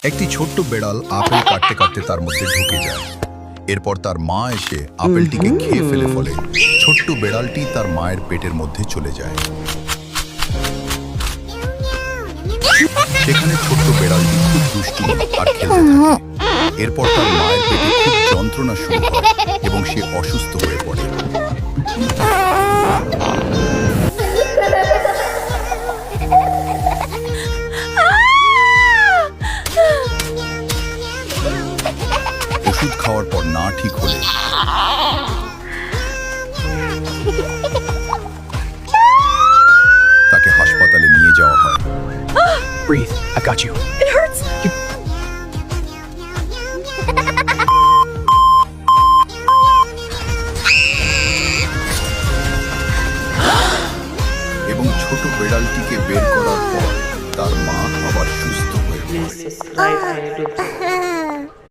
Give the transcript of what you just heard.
একটি ছোট্ট বেড়াল আপেল কাটতে কাটতে তার মধ্যে ঢুকে যায়। এরপর তার মা এসে আপেলটিকে খেয়ে ফেলে ফলে ছোট্ট বেড়ালটি তার মায়ের পেটের মধ্যে চলে যায়। সেখানে ছোট্ট বেড়ালটি খুব দুষ্টু আর খেলতে থাকে। এরপর তার মায়ের পেটে খুব যন্ত্রণা শুরু হয় এবং সে অসুস্থ হয়ে পড়ে। ওষুধ খাওয়ার পর না ঠিক হলে তাকে হাসপাতালে নিয়ে যাওয়া হয়। Breathe. I've got you. It hurts. এবং ছোট বেড়ালটিকে বের করার পর তার মা আবার সুস্থ হয়ে পড়ে। This is life.